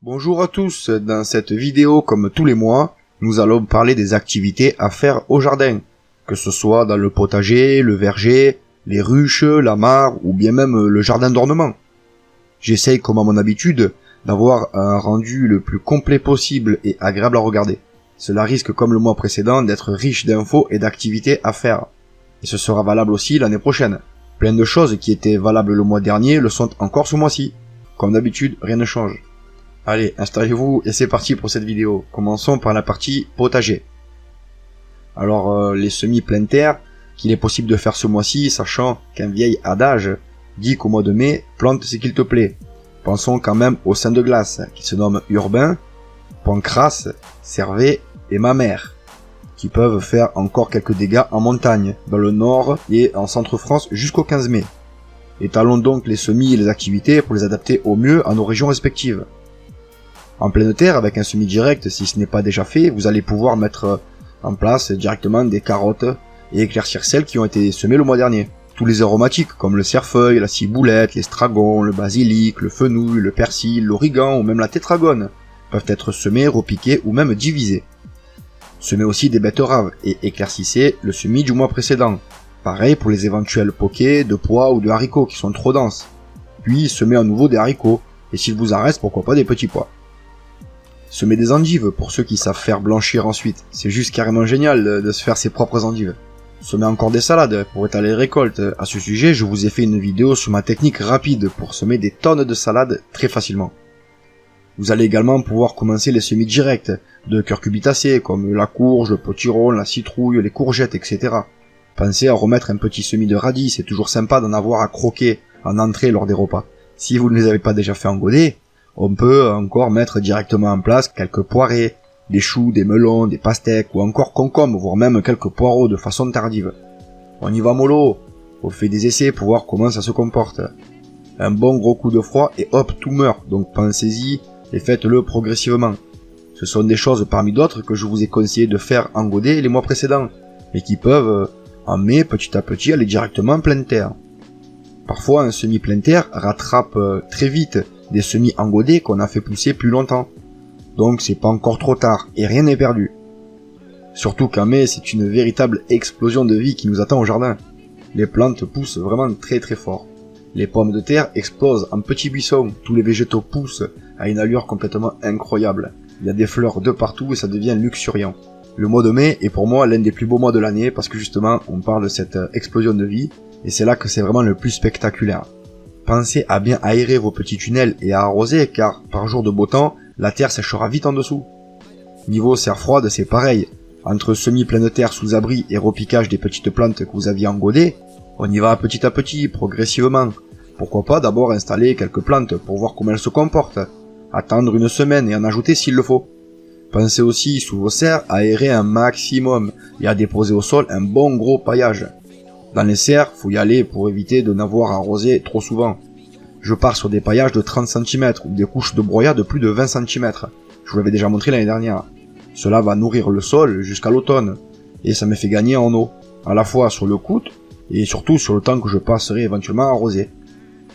Bonjour à tous, dans cette vidéo comme tous les mois, nous allons parler des activités à faire au jardin, que ce soit dans le potager, le verger, les ruches, la mare ou bien même le jardin d'ornement. J'essaye comme à mon habitude d'avoir un rendu le plus complet possible et agréable à regarder. Cela risque comme le mois précédent d'être riche d'infos et d'activités à faire. Et ce sera valable aussi l'année prochaine. Plein de choses qui étaient valables le mois dernier le sont encore ce mois-ci. Comme d'habitude, rien ne change. Allez, installez-vous et c'est parti pour cette vidéo. Commençons par la partie potager. Alors, les semis pleine terre, qu'il est possible de faire ce mois-ci, sachant qu'un vieil adage dit qu'au mois de mai, plante ce qu'il te plaît. Pensons quand même au sein de glace, qui se nomme Urbain, Pancrace, Servet et Mamère, qui peuvent faire encore quelques dégâts en montagne, dans le nord et en centre-France jusqu'au 15 mai. Étalons donc les semis et les activités pour les adapter au mieux à nos régions respectives. En pleine terre, avec un semis direct, si ce n'est pas déjà fait, vous allez pouvoir mettre en place directement des carottes et éclaircir celles qui ont été semées le mois dernier. Tous les aromatiques comme le cerfeuil, la ciboulette, l'estragon, le basilic, le fenouil, le persil, l'origan ou même la tétragone peuvent être semés, repiqués ou même divisés. Semez aussi des betteraves et éclaircissez le semis du mois précédent. Pareil pour les éventuels poquets de pois ou de haricots qui sont trop denses. Puis semez à nouveau des haricots et s'il vous en reste, pourquoi pas des petits pois. Semez des endives pour ceux qui savent faire blanchir ensuite. C'est juste carrément génial de se faire ses propres endives. Semez encore des salades pour étaler les récoltes. À ce sujet, je vous ai fait une vidéo sur ma technique rapide pour semer des tonnes de salades très facilement. Vous allez également pouvoir commencer les semis directs de curcubitacées comme la courge, le potiron, la citrouille, les courgettes, etc. Pensez à remettre un petit semis de radis, c'est toujours sympa d'en avoir à croquer en entrée lors des repas. Si vous ne les avez pas déjà fait en godet, on peut encore mettre directement en place quelques poirées, des choux, des melons, des pastèques ou encore concombres, voire même quelques poireaux de façon tardive. On y va mollo, on fait des essais pour voir comment ça se comporte. Un bon gros coup de froid et hop, tout meurt, donc pensez-y et faites-le progressivement. Ce sont des choses parmi d'autres que je vous ai conseillé de faire en godet les mois précédents, et qui peuvent, en mai, petit à petit, aller directement en pleine terre. Parfois, un semis pleine terre rattrape très vite des semis en godet qu'on a fait pousser plus longtemps. Donc c'est pas encore trop tard, et rien n'est perdu. Surtout qu'en mai, c'est une véritable explosion de vie qui nous attend au jardin. Les plantes poussent vraiment très très fort. Les pommes de terre explosent en petits buissons, tous les végétaux poussent à une allure complètement incroyable. Il y a des fleurs de partout et ça devient luxuriant. Le mois de mai est pour moi l'un des plus beaux mois de l'année parce que justement on parle de cette explosion de vie et c'est là que c'est vraiment le plus spectaculaire. Pensez à bien aérer vos petits tunnels et à arroser car par jour de beau temps, la terre séchera vite en dessous. Niveau serre froide, c'est pareil. Entre semis pleine terre sous abri et repiquage des petites plantes que vous aviez en godet, on y va petit à petit, progressivement. Pourquoi pas d'abord installer quelques plantes pour voir comment elles se comportent, attendre une semaine et en ajouter s'il le faut. Pensez aussi sous vos serres à aérer un maximum et à déposer au sol un bon gros paillage. Dans les serres, faut y aller pour éviter de n'avoir arrosé trop souvent. Je pars sur des paillages de 30 cm ou des couches de broyat de plus de 20 cm. Je vous l'avais déjà montré l'année dernière. Cela va nourrir le sol jusqu'à l'automne et ça me fait gagner en eau, à la fois sur le coût et surtout sur le temps que je passerai éventuellement à arroser.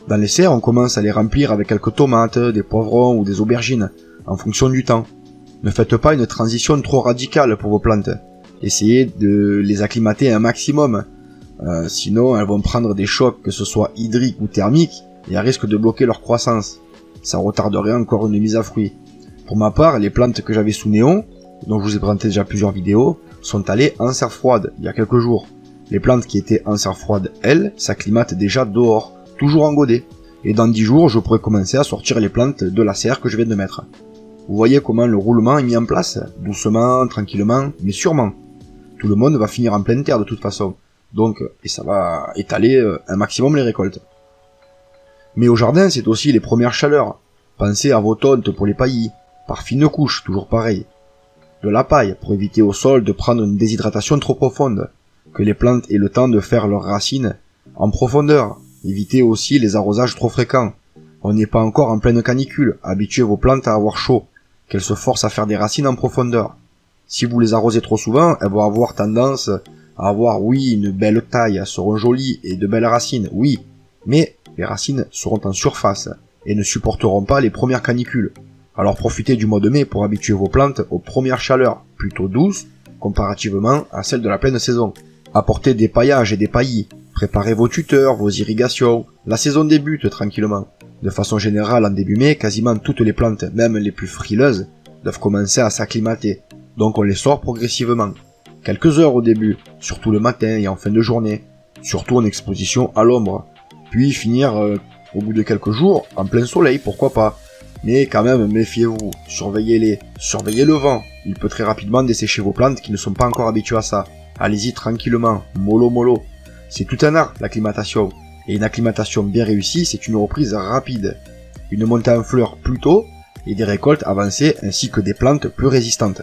Dans les serres, on commence à les remplir avec quelques tomates, des poivrons ou des aubergines, en fonction du temps. Ne faites pas une transition trop radicale pour vos plantes. Essayez de les acclimater un maximum. Sinon, elles vont prendre des chocs, que ce soit hydriques ou thermiques, et elles risquent de bloquer leur croissance. Ça retarderait encore une mise à fruit. Pour ma part, les plantes que j'avais sous néon, dont je vous ai présenté déjà plusieurs vidéos, sont allées en serre froide, il y a quelques jours. Les plantes qui étaient en serre froide, elles, s'acclimatent déjà dehors, toujours en godet. Et dans 10 jours, je pourrai commencer à sortir les plantes de la serre que je viens de mettre. Vous voyez comment le roulement est mis en place, doucement, tranquillement, mais sûrement. Tout le monde va finir en pleine terre de toute façon. Donc, et ça va étaler un maximum les récoltes. Mais au jardin, c'est aussi les premières chaleurs. Pensez à vos tontes pour les paillis, par fine couche, toujours pareil. De la paille, pour éviter au sol de prendre une déshydratation trop profonde. Que les plantes aient le temps de faire leurs racines en profondeur. Évitez aussi les arrosages trop fréquents. On n'est pas encore en pleine canicule, habituez vos plantes à avoir chaud, qu'elles se forcent à faire des racines en profondeur. Si vous les arrosez trop souvent, elles vont avoir tendance à avoir, oui, une belle taille, elles seront jolies et de belles racines, oui, mais les racines seront en surface et ne supporteront pas les premières canicules. Alors profitez du mois de mai pour habituer vos plantes aux premières chaleurs, plutôt douces, comparativement à celles de la pleine saison. Apportez des paillages et des paillis, préparez vos tuteurs, vos irrigations, la saison débute tranquillement. De façon générale, en début mai, quasiment toutes les plantes, même les plus frileuses, doivent commencer à s'acclimater, donc on les sort progressivement. Quelques heures au début, surtout le matin et en fin de journée, surtout en exposition à l'ombre, puis finir au bout de quelques jours en plein soleil, pourquoi pas. Mais quand même, méfiez-vous, surveillez-les, surveillez le vent, il peut très rapidement dessécher vos plantes qui ne sont pas encore habituées à ça. Allez-y tranquillement, mollo mollo. C'est tout un art, l'acclimatation, et une acclimatation bien réussie, c'est une reprise rapide, une montée en fleurs plus tôt, et des récoltes avancées ainsi que des plantes plus résistantes.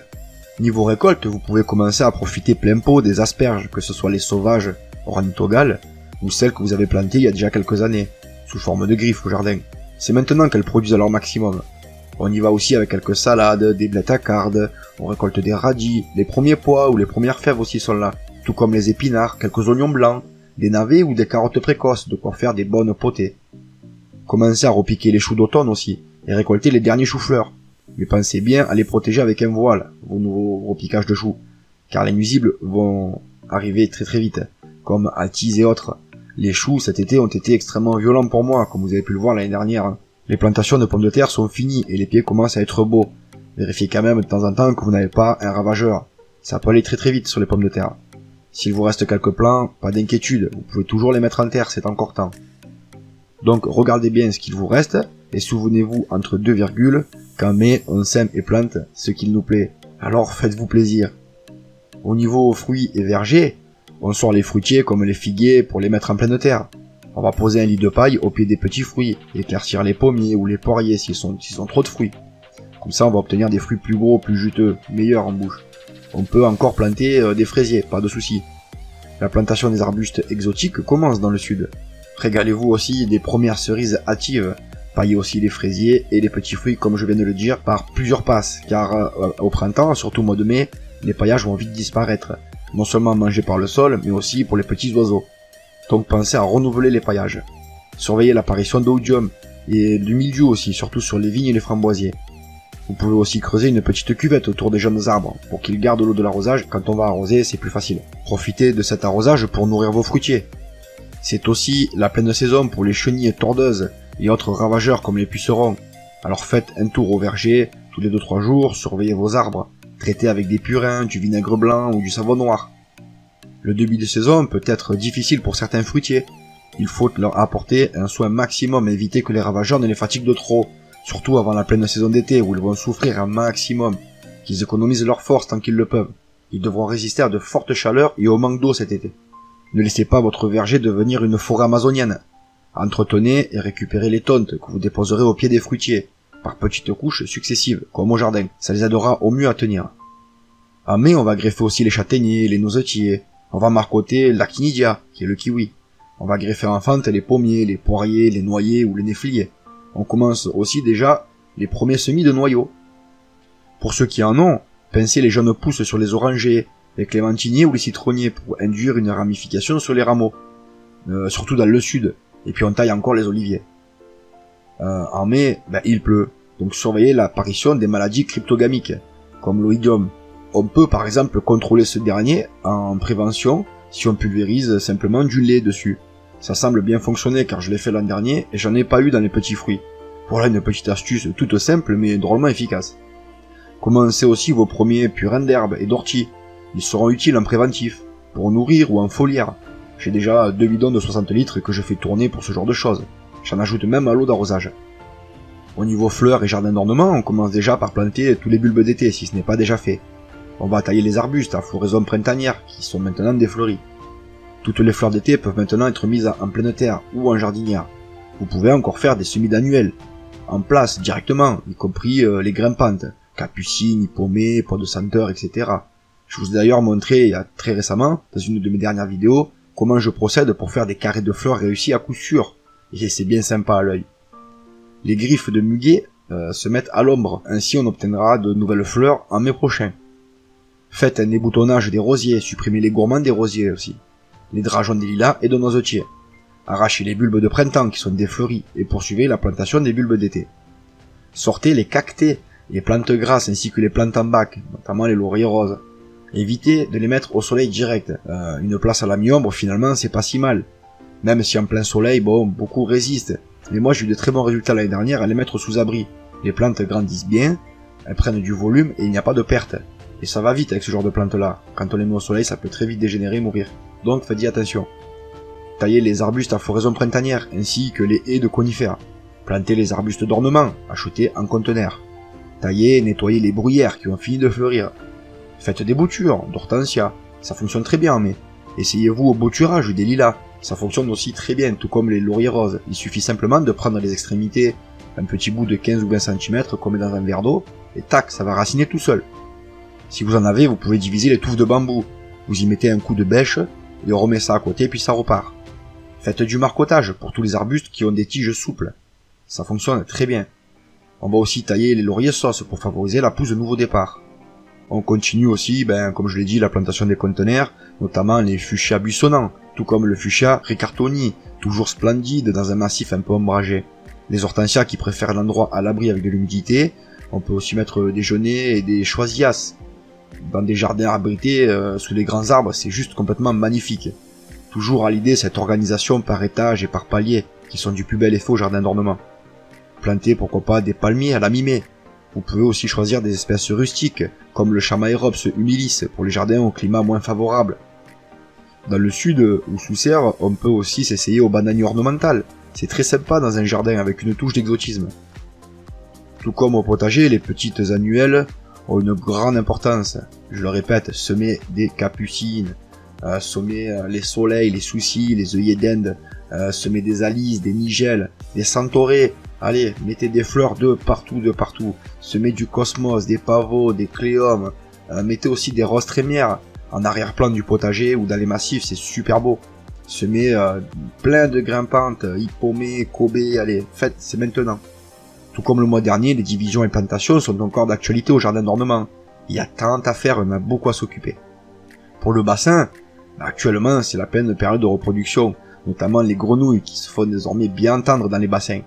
Niveau récolte, vous pouvez commencer à profiter plein pot des asperges, que ce soit les sauvages, ornithogales, ou celles que vous avez plantées il y a déjà quelques années, sous forme de griffes au jardin. C'est maintenant qu'elles produisent à leur maximum. On y va aussi avec quelques salades, des blettes à cardes, on récolte des radis, les premiers pois ou les premières fèves aussi sont là, tout comme les épinards, quelques oignons blancs, des navets ou des carottes précoces, de quoi faire des bonnes potées. Commencez à repiquer les choux d'automne aussi, et récolter les derniers choux-fleurs. Mais pensez bien à les protéger avec un voile, vos nouveaux repiquages de choux, car les nuisibles vont arriver très très vite, comme Altiz et autres. Les choux cet été ont été extrêmement violents pour moi, comme vous avez pu le voir l'année dernière. Les plantations de pommes de terre sont finies et les pieds commencent à être beaux. Vérifiez quand même de temps en temps que vous n'avez pas un ravageur. Ça peut aller très très vite sur les pommes de terre. S'il vous reste quelques plants, pas d'inquiétude, vous pouvez toujours les mettre en terre, c'est encore temps. Donc regardez bien ce qu'il vous reste, et souvenez-vous entre deux virgules, qu'en mai on sème et plante ce qu'il nous plaît. Alors faites-vous plaisir. Au niveau fruits et vergers, on sort les fruitiers comme les figuiers pour les mettre en pleine terre. On va poser un lit de paille au pied des petits fruits, éclaircir les pommiers ou les poiriers s'ils sont trop de fruits. Comme ça on va obtenir des fruits plus gros, plus juteux, meilleurs en bouche. On peut encore planter des fraisiers, pas de soucis. La plantation des arbustes exotiques commence dans le sud. Régalez-vous aussi des premières cerises hâtives. Paillez aussi les fraisiers et les petits fruits comme je viens de le dire par plusieurs passes, car au printemps, surtout au mois de mai, les paillages vont vite disparaître. Non seulement mangés par le sol, mais aussi pour les petits oiseaux. Donc pensez à renouveler les paillages. Surveillez l'apparition d'oïdium et du mildiou aussi, surtout sur les vignes et les framboisiers. Vous pouvez aussi creuser une petite cuvette autour des jeunes arbres, pour qu'ils gardent l'eau de l'arrosage. Quand on va arroser, c'est plus facile. Profitez de cet arrosage pour nourrir vos fruitiers. C'est aussi la pleine saison pour les chenilles tordeuses et autres ravageurs comme les pucerons. Alors faites un tour au verger, tous les 2-3 jours, surveillez vos arbres. Traitez avec des purins, du vinaigre blanc ou du savon noir. Le début de saison peut être difficile pour certains fruitiers. Il faut leur apporter un soin maximum et éviter que les ravageurs ne les fatiguent de trop. Surtout avant la pleine saison d'été où ils vont souffrir un maximum, qu'ils économisent leurs forces tant qu'ils le peuvent. Ils devront résister à de fortes chaleurs et au manque d'eau cet été. Ne laissez pas votre verger devenir une forêt amazonienne. Entretenez et récupérez les tontes que vous déposerez au pied des fruitiers, par petites couches successives, comme au jardin. Ça les aidera au mieux à tenir. En mai, on va greffer aussi les châtaigniers, les noisetiers. On va marcoter l'actinidia, qui est le kiwi. On va greffer en fente les pommiers, les poiriers, les noyers ou les néfliers. On commence aussi déjà les premiers semis de noyaux. Pour ceux qui en ont, pincez les jeunes pousses sur les orangers, les clémentiniers ou les citronniers pour induire une ramification sur les rameaux, surtout dans le sud, et puis on taille encore les oliviers. En mai, il pleut, donc surveillez l'apparition des maladies cryptogamiques, comme l'oïdium. On peut par exemple contrôler ce dernier en prévention si on pulvérise simplement du lait dessus. Ça semble bien fonctionner car je l'ai fait l'an dernier et j'en ai pas eu dans les petits fruits. Voilà une petite astuce toute simple mais drôlement efficace. Commencez aussi vos premiers purins d'herbes et d'orties. Ils seront utiles en préventif, pour nourrir ou en foliaire. J'ai déjà 2 bidons de 60 litres que je fais tourner pour ce genre de choses. J'en ajoute même à l'eau d'arrosage. Au niveau fleurs et jardins d'ornement, on commence déjà par planter tous les bulbes d'été si ce n'est pas déjà fait. On va tailler les arbustes à floraison printanière qui sont maintenant défleuris. Toutes les fleurs d'été peuvent maintenant être mises en pleine terre ou en jardinière. Vous pouvez encore faire des semis d'annuels, en place directement, y compris les grimpantes, capucines, pommées, pois de senteur, etc. Je vous ai d'ailleurs montré il y a très récemment, dans une de mes dernières vidéos, comment je procède pour faire des carrés de fleurs réussis à coup sûr, et c'est bien sympa à l'œil. Les griffes de muguet se mettent à l'ombre, ainsi on obtiendra de nouvelles fleurs en mai prochain. Faites un éboutonnage des rosiers, supprimez les gourmands des rosiers aussi, les drageons des lilas et de noisetiers. Arrachez les bulbes de printemps qui sont défleuris et poursuivez la plantation des bulbes d'été. Sortez les cactés Les plantes grasses ainsi que les plantes en bac, notamment les lauriers roses. Évitez de les mettre au soleil direct. Une place à la mi-ombre, finalement, c'est pas si mal. Même si en plein soleil, bon, beaucoup résistent. Mais moi, j'ai eu de très bons résultats l'année dernière à les mettre sous abri. Les plantes grandissent bien, elles prennent du volume et il n'y a pas de perte. Et ça va vite avec ce genre de plantes-là. Quand on les met au soleil, ça peut très vite dégénérer et mourir. Donc, faites-y attention. Taillez les arbustes à floraison printanière, ainsi que les haies de conifères. Plantez les arbustes d'ornement, achetés en conteneurs. Taillez et nettoyez les bruyères qui ont fini de fleurir. Faites des boutures, d'hortensia, ça fonctionne très bien, mais essayez-vous au bouturage des lilas, ça fonctionne aussi très bien, tout comme les lauriers roses. Il suffit simplement de prendre les extrémités, un petit bout de 15 ou 20 cm qu'on met dans un verre d'eau, et tac, ça va raciner tout seul. Si vous en avez, vous pouvez diviser les touffes de bambou. Vous y mettez un coup de bêche, et on remet ça à côté, puis ça repart. Faites du marcottage pour tous les arbustes qui ont des tiges souples. Ça fonctionne très bien. On va aussi tailler les lauriers sauces pour favoriser la pousse de nouveau départ. On continue aussi, comme je l'ai dit, la plantation des conteneurs, notamment les fuchsias buissonnants, tout comme le fuchsia ricartoni, toujours splendide dans un massif un peu ombragé. Les hortensias qui préfèrent l'endroit à l'abri avec de l'humidité, on peut aussi mettre des genêts et des choisias. Dans des jardins abrités, sous des grands arbres, c'est juste complètement magnifique. Toujours à l'idée cette organisation par étage et par palier, qui sont du plus bel effet au jardin d'ornement. Plantez pourquoi pas des palmiers à la mi-mai. Vous pouvez aussi choisir des espèces rustiques, comme le Chamaerops humilis, pour les jardins au climat moins favorable. Dans le sud, ou sous serre, on peut aussi s'essayer au bananier ornemental. C'est très sympa dans un jardin avec une touche d'exotisme. Tout comme au potager, les petites annuelles ont une grande importance. Je le répète, semer des capucines, semer les soleils, les soucis, les œillets d'Inde, semer des alices, des nigelles, des centaurées. Allez, mettez des fleurs de partout. Semez du cosmos, des pavots, des cléums. Mettez aussi des roses trémières en arrière-plan du potager ou dans les massifs, c'est super beau. Semez plein de grimpantes, hippomées, cobées, allez, faites, c'est maintenant. Tout comme le mois dernier, les divisions et plantations sont encore d'actualité au jardin d'ornement. Il y a tant à faire, on a beaucoup à s'occuper. Pour le bassin, actuellement c'est la pleine période de reproduction, notamment les grenouilles qui se font désormais bien entendre dans les bassins.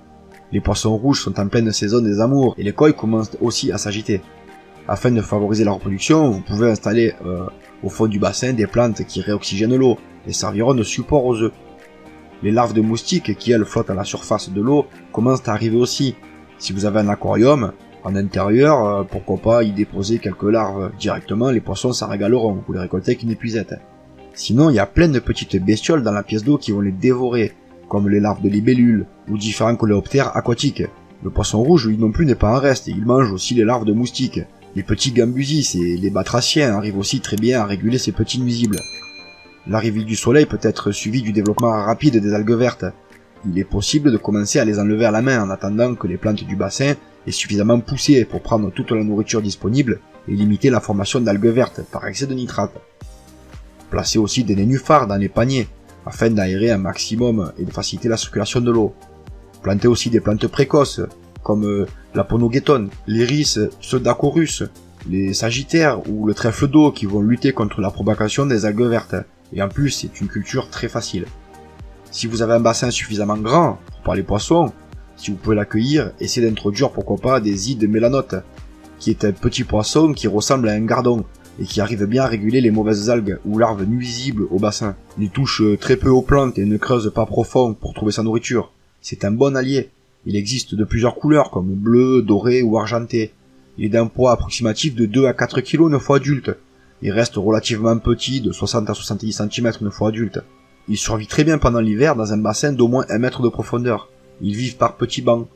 Les poissons rouges sont en pleine saison des amours et les koi commencent aussi à s'agiter. Afin de favoriser la reproduction, vous pouvez installer au fond du bassin des plantes qui réoxygènent l'eau et serviront de support aux œufs. Les larves de moustiques qui elles flottent à la surface de l'eau commencent à arriver aussi. Si vous avez un aquarium, en intérieur, pourquoi pas y déposer quelques larves directement, les poissons s'en régaleront, vous les récoltez avec une épuisette. Sinon, il y a plein de petites bestioles dans la pièce d'eau qui vont les dévorer, comme les larves de libellules ou différents coléoptères aquatiques. Le poisson rouge, lui non plus, n'est pas un reste, il mange aussi les larves de moustiques. Les petits gambusis et les batraciens arrivent aussi très bien à réguler ces petits nuisibles. L'arrivée du soleil peut être suivie du développement rapide des algues vertes. Il est possible de commencer à les enlever à la main en attendant que les plantes du bassin aient suffisamment poussé pour prendre toute la nourriture disponible et limiter la formation d'algues vertes par excès de nitrate. Placez aussi des nénuphars dans les paniers afin d'aérer un maximum et de faciliter la circulation de l'eau. Plantez aussi des plantes précoces comme la Ponogeton, l'iris pseudacorus, les sagittaires ou le trèfle d'eau qui vont lutter contre la propagation des algues vertes. Et en plus, c'est une culture très facile. Si vous avez un bassin suffisamment grand pour les poissons, si vous pouvez l'accueillir, essayez d'introduire pourquoi pas des ides mélanotes, qui est un petit poisson qui ressemble à un gardon et qui arrive bien à réguler les mauvaises algues ou larves nuisibles au bassin. Il touche très peu aux plantes et ne creuse pas profond pour trouver sa nourriture. C'est un bon allié. Il existe de plusieurs couleurs comme bleu, doré ou argenté. Il est d'un poids approximatif de 2 à 4 kg une fois adulte. Il reste relativement petit, de 60 à 70 cm une fois adulte. Il survit très bien pendant l'hiver dans un bassin d'au moins 1 mètre de profondeur. Ils vivent par petits bancs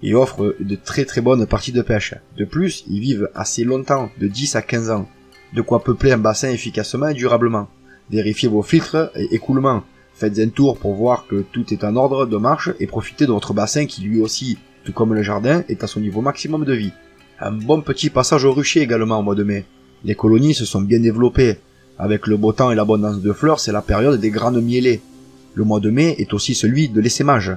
et offrent de très bonnes parties de pêche. De plus, ils vivent assez longtemps, de 10 à 15 ans. De quoi peupler un bassin efficacement et durablement. Vérifiez vos filtres et écoulements. Faites un tour pour voir que tout est en ordre de marche et profitez de votre bassin qui lui aussi, tout comme le jardin, est à son niveau maximum de vie. Un bon petit passage au rucher également au mois de mai. Les colonies se sont bien développées. Avec le beau temps et l'abondance de fleurs, c'est la période des graines mielées. Le mois de mai est aussi celui de l'essaimage.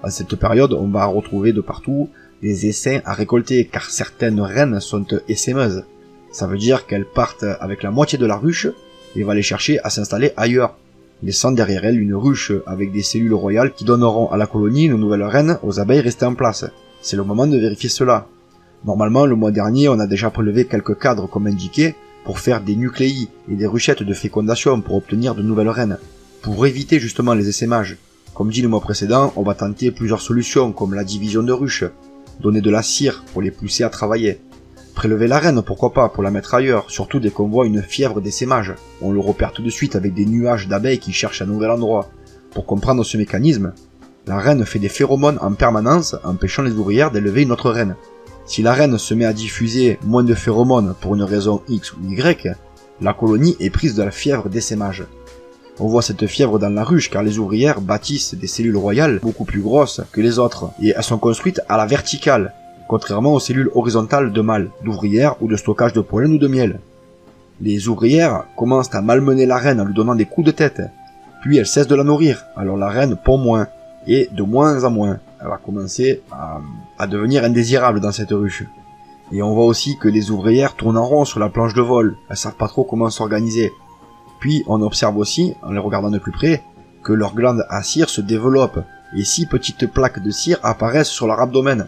À cette période, on va retrouver de partout des essaims à récolter, car certaines reines sont essaimeuses. Ça veut dire qu'elles partent avec la moitié de la ruche et vont aller chercher à s'installer ailleurs, laissant derrière elles une ruche avec des cellules royales qui donneront à la colonie une nouvelle reine aux abeilles restées en place. C'est le moment de vérifier cela. Normalement, le mois dernier, on a déjà prélevé quelques cadres comme indiqué pour faire des nucléi et des ruchettes de fécondation pour obtenir de nouvelles reines. Pour éviter justement les essaimages, comme dit le mois précédent, on va tenter plusieurs solutions comme la division de ruches, donner de la cire pour les pousser à travailler, prélever la reine pourquoi pas pour la mettre ailleurs, surtout dès qu'on voit une fièvre d'essaimage. On le repère tout de suite avec des nuages d'abeilles qui cherchent un nouvel endroit. Pour comprendre ce mécanisme, la reine fait des phéromones en permanence, empêchant les ouvrières d'élever une autre reine. Si la reine se met à diffuser moins de phéromones pour une raison X ou Y, la colonie est prise de la fièvre d'essaimage. On voit cette fièvre dans la ruche car les ouvrières bâtissent des cellules royales beaucoup plus grosses que les autres, et elles sont construites à la verticale, contrairement aux cellules horizontales de mâles, d'ouvrières ou de stockage de pollen ou de miel. Les ouvrières commencent à malmener la reine en lui donnant des coups de tête, puis elles cessent de la nourrir, alors la reine pond moins, et de moins en moins. Elle va commencer à devenir indésirable dans cette ruche. Et on voit aussi que les ouvrières tournent en rond sur la planche de vol, elles savent pas trop comment s'organiser. Puis on observe aussi, en les regardant de plus près, que leurs glandes à cire se développent, et 6 petites plaques de cire apparaissent sur leur abdomen.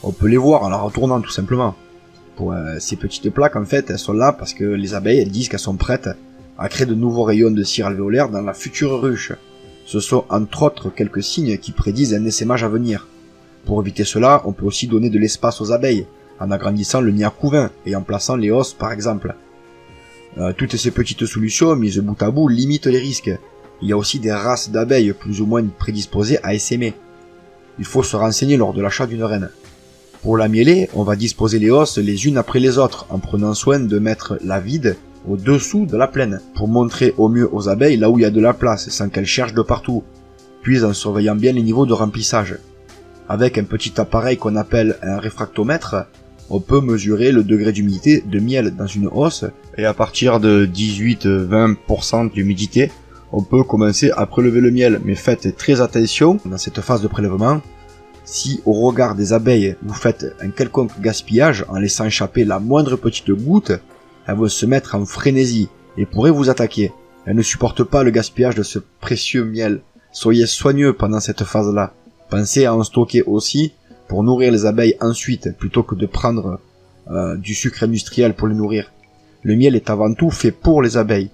On peut les voir en la retournant tout simplement. Pour ces petites plaques, en fait, elles sont là parce que les abeilles, elles disent qu'elles sont prêtes à créer de nouveaux rayons de cire alvéolaire dans la future ruche. Ce sont entre autres quelques signes qui prédisent un essaimage à venir. Pour éviter cela, on peut aussi donner de l'espace aux abeilles, en agrandissant le nid à couvain et en plaçant les hausses par exemple. Toutes ces petites solutions mises bout à bout limitent les risques. Il y a aussi des races d'abeilles plus ou moins prédisposées à essaimer. Il faut se renseigner lors de l'achat d'une reine. Pour la mieler, on va disposer les hausses les unes après les autres en prenant soin de mettre la vide au-dessous de la pleine, pour montrer au mieux aux abeilles là où il y a de la place sans qu'elles cherchent de partout, puis en surveillant bien les niveaux de remplissage. Avec un petit appareil qu'on appelle un réfractomètre, on peut mesurer le degré d'humidité de miel dans une hausse, et à partir de 18-20% d'humidité, on peut commencer à prélever le miel, mais faites très attention dans cette phase de prélèvement. Si au regard des abeilles vous faites un quelconque gaspillage en laissant échapper la moindre petite goutte, elles vont se mettre en frénésie et pourraient vous attaquer. Elles ne supportent pas le gaspillage de ce précieux miel. Soyez soigneux pendant cette phase-là. Pensez à en stocker aussi pour nourrir les abeilles ensuite, plutôt que de prendre du sucre industriel pour les nourrir. Le miel est avant tout fait pour les abeilles.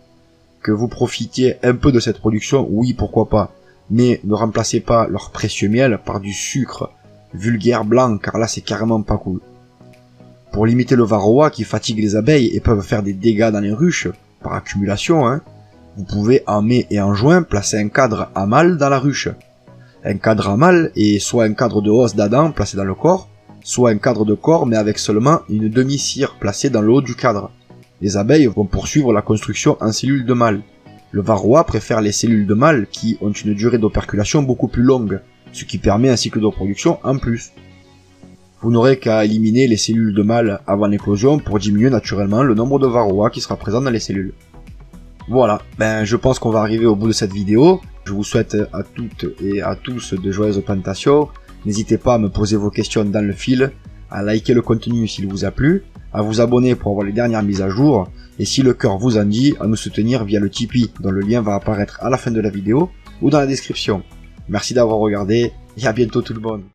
Que vous profitiez un peu de cette production, oui pourquoi pas, mais ne remplacez pas leur précieux miel par du sucre vulgaire blanc, car là c'est carrément pas cool. Pour limiter le varroa qui fatigue les abeilles et peuvent faire des dégâts dans les ruches, par accumulation, vous pouvez en mai et en juin placer un cadre à mâle dans la ruche. Un cadre à mâle est soit un cadre de hausse d'Adam placé dans le corps, soit un cadre de corps mais avec seulement une demi-cire placée dans le haut du cadre. Les abeilles vont poursuivre la construction en cellules de mâle. Le varroa préfère les cellules de mâle qui ont une durée d'operculation beaucoup plus longue, ce qui permet un cycle de reproduction en plus. Vous n'aurez qu'à éliminer les cellules de mâle avant l'éclosion pour diminuer naturellement le nombre de varroa qui sera présent dans les cellules. Voilà, je pense qu'on va arriver au bout de cette vidéo. Je vous souhaite à toutes et à tous de joyeuses plantations. N'hésitez pas à me poser vos questions dans le fil, à liker le contenu s'il vous a plu, à vous abonner pour avoir les dernières mises à jour, et si le cœur vous en dit, à nous soutenir via le Tipeee, dont le lien va apparaître à la fin de la vidéo ou dans la description. Merci d'avoir regardé et à bientôt tout le monde.